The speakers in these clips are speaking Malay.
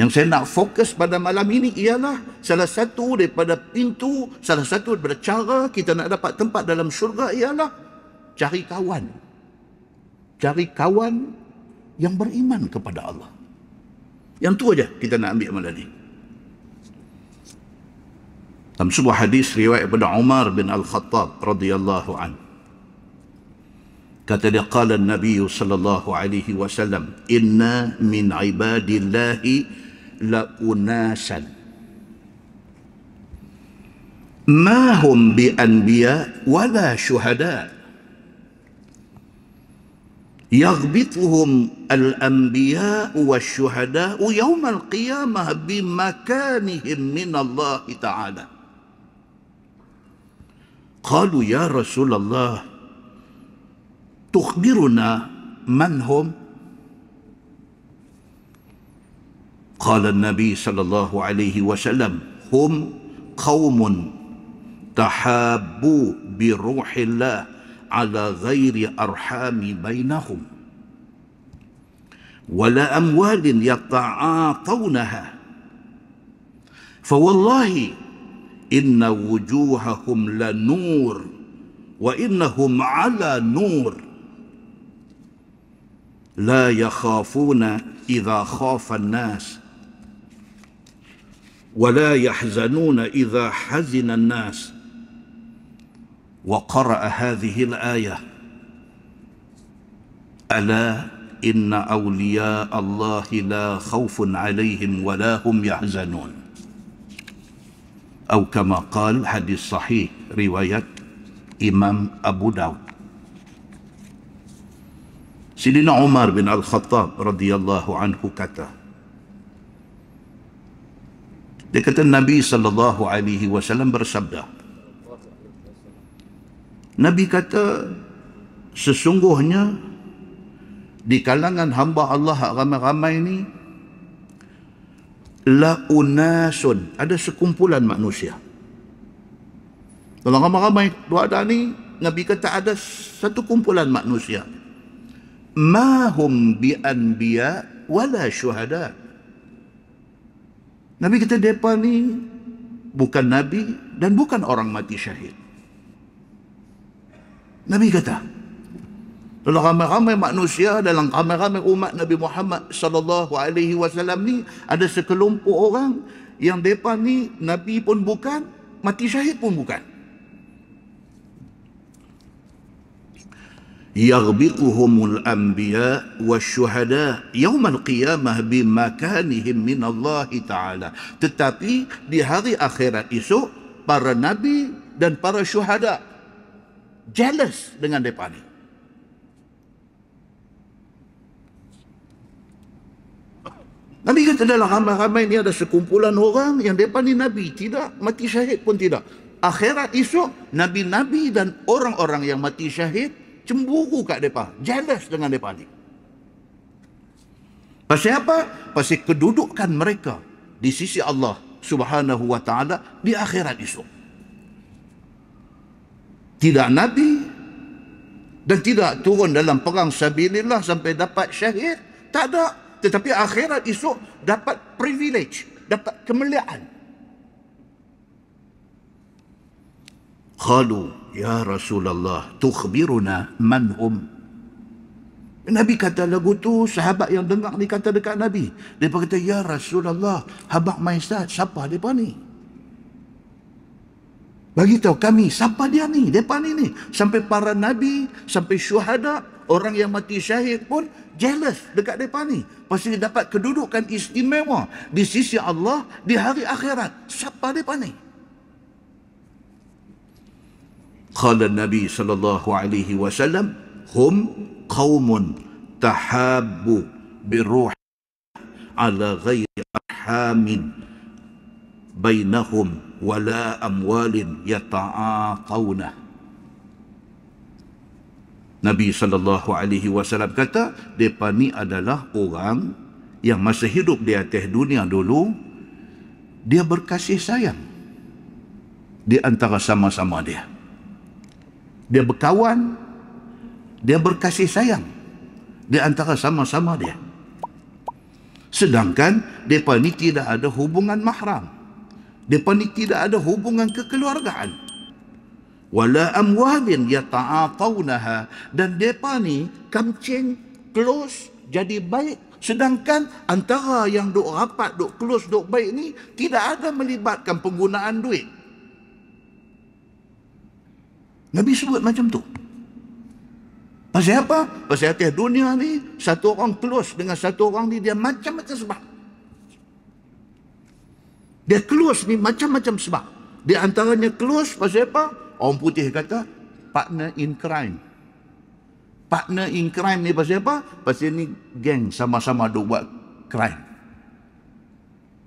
Yang saya nak fokus pada malam ini ialah salah satu daripada pintu, salah satu daripada cara kita nak dapat tempat dalam syurga ialah cari kawan. Cari kawan yang beriman kepada Allah. Yang tu aja kita nak ambil malam ini. Dalam sebuah hadis riwayat daripada Umar bin Al-Khattab radhiyallahu an. Kata dia, qala Nabi sallallahu alaihi wasallam, inna min ibadillahi la unasan ma hum bi anbiya wala syuhada yaghbituhum al-anbiya wasyuhada yawm al-qiyamah bi makanihim min Allah ta'ala. Qalu ya Rasulullah tukhbiruna man hum? Qala Nabi sallallahu alaihi wasallam, hum qaumun tahabbu bi ruhillah ala ghairi arhami bainahum wala amwalin yata'atawnaha fawallahi inna wujuhahum la nur wa innahum ala nur la yakhafuna idha khafa an-nas ولا يحزنون إذا حزن الناس. وقرأ هذه الآية ألا إن أولياء الله لا خوف عليهم ولا هم يحزنون أو كما قال. حديث صحيح رواية إمام أبو داود. Sidina Umar bin Al-Khattab radhiyallahu anhu kata, dia kata Nabi sallallahu alaihi wasallam bersabda. Nabi kata sesungguhnya di kalangan hamba Allah ramai-ramai ini la unasun, ada sekumpulan manusia. Dalam ramai-ramai dua ada ni, Nabi kata ada satu kumpulan manusia. Ma hum bi anbiya wala syuhada. Nabi kata mereka ni bukan Nabi dan bukan orang mati syahid. Nabi kata, dalam ramai-ramai manusia, dalam ramai-ramai umat Nabi Muhammad sallallahu alaihi wasallam ni, ada sekelompok orang yang mereka ni Nabi pun bukan, mati syahid pun bukan. Yaghbituhumul anbiya wasyuhada yaumal qiyamah bimakanihim min Allah Ta'ala. Tetapi di hari akhirat esok, para nabi dan para syuhada jealous dengan mereka ni. Nabi kata dalam ramai-ramai ni ada sekumpulan orang yang mereka ni nabi, tidak mati syahid pun tidak. Akhirat esok, nabi-nabi dan orang-orang yang mati syahid cemburu kat mereka, jealous dengan mereka ni. Pasal apa? Pasal kedudukan mereka di sisi Allah Subhanahu wa ta'ala di akhirat esok. Tidak nabi dan tidak turun dalam perang sabilillah sampai dapat syahid, tak ada. Tetapi akhirat esok dapat privilege, dapat kemuliaan. Qalu ya Rasulullah tukhbiruna man hum. Nabi kata lagu tu, sahabat yang dengar ni kata dekat Nabi. Dia kata, ya Rasulullah, habaq maestad, siapa mereka ni? Bagi tahu kami, siapa dia ni? Mereka ni. Sampai para Nabi, sampai syuhada, orang yang mati syahid pun jealous dekat mereka ni. Pasti dapat kedudukan istimewa di sisi Allah di hari akhirat. Siapa mereka ni? Qala Nabi sallallahu alaihi wasallam, hum qaumun tahabbu biruh ala ghairi arhamin bainahum wala amwalin yata'aqawna. Nabi sallallahu alaihi wasallam kata, depa ni adalah orang yang masa hidup di atas dunia dulu, dia berkasih sayang di antara sama-sama dia. Dia berkawan, dia berkasih sayang di antara sama-sama dia. Sedangkan mereka ni tidak ada hubungan mahram. Mereka ni tidak ada hubungan kekeluargaan. Wala amwalin yata'atawnaha. Dan mereka ni kamcing, close, jadi baik. Sedangkan antara yang duk rapat, duk close, duk baik ni tidak ada melibatkan penggunaan duit. Nabi sebut macam tu. Pasal apa? Pasal atas dunia ni, satu orang close dengan satu orang ni, dia macam-macam sebab. Dia close ni macam-macam sebab. Di antaranya close pasal apa? Orang putih kata, partner in crime. Partner in crime ni pasal apa? Pasal ni geng sama-sama duk buat crime.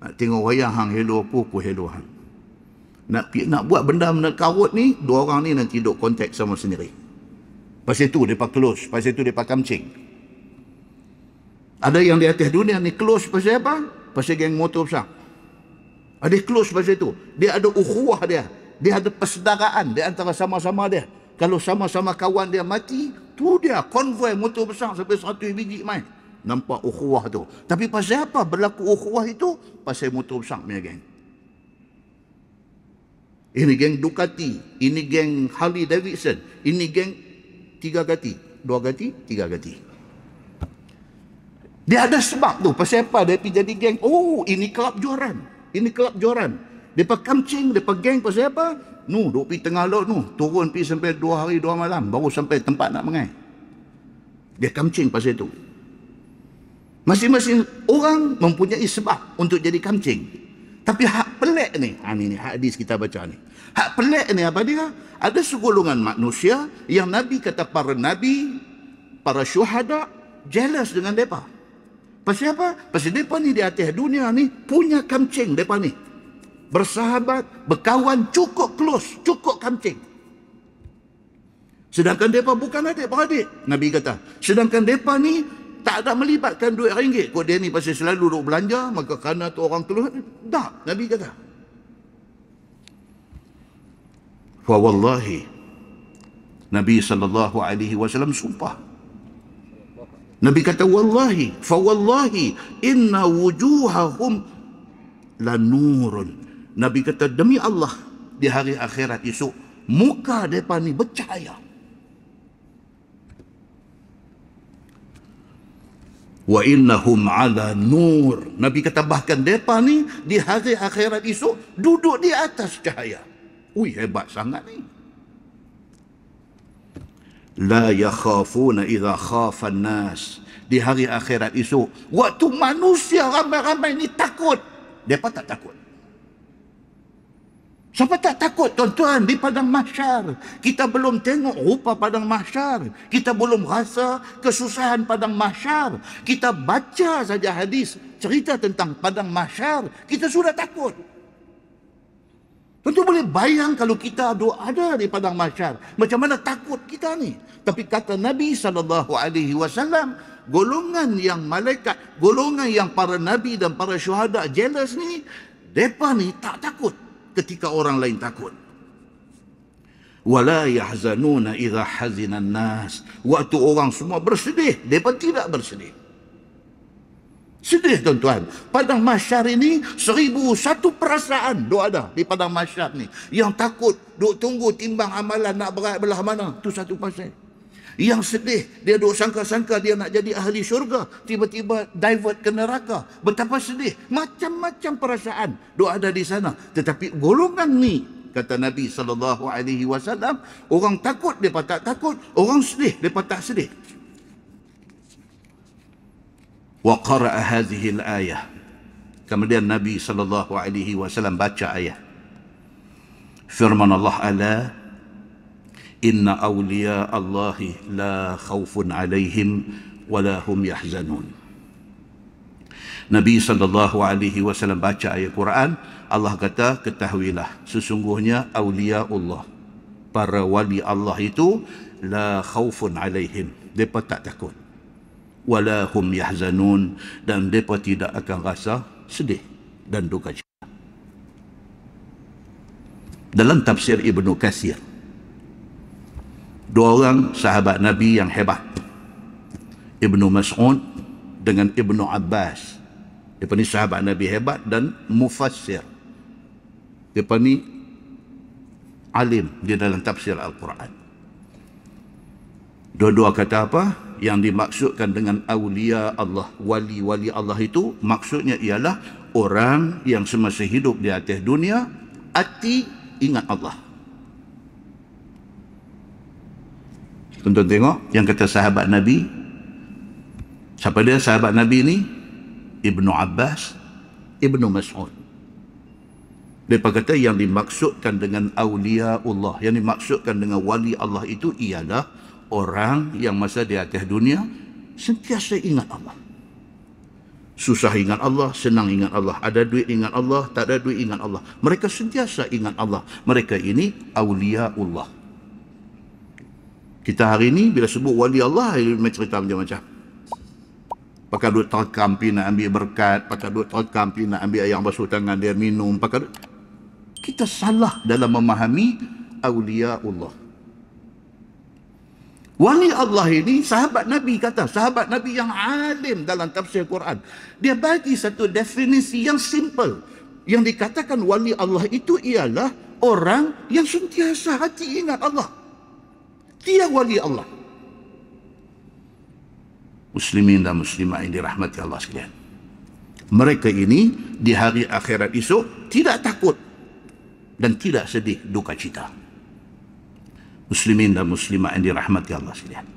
Nak tengok wayang hang hello aku hello hang. Nak buat benda karut ni, dua orang ni nanti duk kontak sama sendiri. Pasal tu mereka close, pasal tu mereka kamcing. Ada yang di atas dunia ni close pasal apa? Pasal geng motor besar. Ada close pasal tu. Dia ada ukhuwah dia. Dia ada persaudaraan di antara sama-sama dia. Kalau sama-sama kawan dia mati, tu dia konvoi motor besar sampai 100 biji mai. Nampak ukhuwah tu. Tapi pasal apa berlaku ukhuwah itu? Pasal motor besar punya geng. Ini geng Ducati, ini geng Harley Davidson, ini geng 3 gati, 2 gati, 3 gati. Dia ada sebab tu. Pasal apa dia pergi jadi geng? Oh, ini kelab joran. Ini kelab joran. Mereka kamcing, mereka geng pasal apa? Duk pergi tengah laut turun pergi sampai 2 hari 2 malam, baru sampai tempat nak mengai. Dia kamcing pasal itu. Masing-masing orang mempunyai sebab untuk jadi kamcing. Tapi hak pelik ni, ni hadis kita baca ni. Hak pelik ni apa dia? Ada segolongan manusia yang Nabi kata para nabi, para syuhada jealous dengan mereka. Pasal apa? Pasal mereka ni di atas dunia ni punya kamcing mereka ni. Bersahabat, berkawan, cukup close, cukup kamcing. Sedangkan mereka bukan adik-beradik, Nabi kata. Sedangkan mereka ni tak ada melibatkan duit ringgit. Kau dia ni pasal selalu duk belanja, maka kerana tu orang keluar. Tak, Nabi kata. Fa wallahi, Nabi SAW sumpah. Nabi kata wallahi, fa wallahi inna wujuhahum lanurun. Nabi kata demi Allah, di hari akhirat esok muka mereka ni bercahaya. Wa innahum ala nur. Nabi kata bahkan mereka ni di hari akhirat esok duduk di atas cahaya. Ui, hebat sangat ni. La yakhafuna idza khafa an-nas. Di hari akhirat esok, waktu manusia ramai-ramai ni takut, mereka tak takut. Siapa tak takut, tuan-tuan, di padang mahsyar? Kita belum tengok rupa padang mahsyar. Kita belum rasa kesusahan padang mahsyar. Kita baca saja hadis cerita tentang padang mahsyar, kita sudah takut. Tentu boleh bayang kalau kita ada di padang mahsyar, macam mana takut kita ni. Tapi kata Nabi SAW, golongan yang malaikat, golongan yang para nabi dan para syuhada jealous ni, mereka ni tak takut ketika orang lain takut. Wala yahzanuna idza hazina an-nas. Waktu orang semua bersedih, mereka tidak bersedih. Sedih, tuan-tuan. Padang mahsyar ini 1001 perasaan duk ada di padang mahsyar ni. Yang takut, duk tunggu timbang amalan nak berat belah mana, tu satu pasal. Yang sedih, dia duk sangka-sangka dia nak jadi ahli syurga, tiba-tiba divert ke neraka. Betapa sedih. Macam-macam perasaan duk ada di sana. Tetapi golongan ni, kata Nabi SAW, orang takut, mereka tak takut. Orang sedih, mereka tak sedih. Wa qara'a hadhihi al-ayah. Kemudian Nabi SAW baca ayat. Firman Allah ala, inna awliya Allahi la khawfun alaihim wa la hum yahzanun. Nabi SAW baca ayat Quran, Allah kata, ketahuilah, sesungguhnya awliya Allah, para wali Allah itu, la khawfun alaihim, mereka tak takut. Wala hum yahzanun, dan mereka tidak akan rasa sedih dan duka cita. Dalam tafsir Ibnu Katsir, dua orang sahabat Nabi yang hebat, Ibnu Mas'ud dengan Ibnu Abbas, Mereka ni sahabat Nabi hebat dan mufassir. Mereka ni alim di dalam tafsir Al-Quran. Dua-dua kata apa? Yang dimaksudkan dengan awliya Allah, wali-wali Allah itu, maksudnya ialah orang yang semasa hidup di atas dunia, hati ingat Allah. Tuan-tuan tengok, yang kata sahabat Nabi, siapa dia sahabat Nabi ni? Ibnu Abbas, Ibnu Mas'ud. Mereka kata yang dimaksudkan dengan awliya Allah, yang dimaksudkan dengan wali Allah itu ialah orang yang masa di atas dunia sentiasa ingat Allah. Susah ingat Allah, senang ingat Allah, ada duit ingat Allah, tak ada duit ingat Allah. Mereka sentiasa ingat Allah. Mereka ini awliya Allah. Kita hari ini bila sebut wali Allah, cerita macam-macam. Pakai duit terekam pergi nak ambil berkat, pakai duit terekam pergi nak ambil air basuh tangan dia minum, pakai duit. Kita salah dalam memahami awliya Allah. Wali Allah ini sahabat Nabi kata, sahabat Nabi yang alim dalam tafsir Quran. Dia bagi satu definisi yang simple. Yang dikatakan wali Allah itu ialah orang yang sentiasa hati ingat Allah. Dia wali Allah. Muslimin dan muslimat yang dirahmati Allah sekalian. Mereka ini di hari akhirat esok tidak takut dan tidak sedih duka cita. Muslimin dan muslimat yang dirahmati Allah sekalian.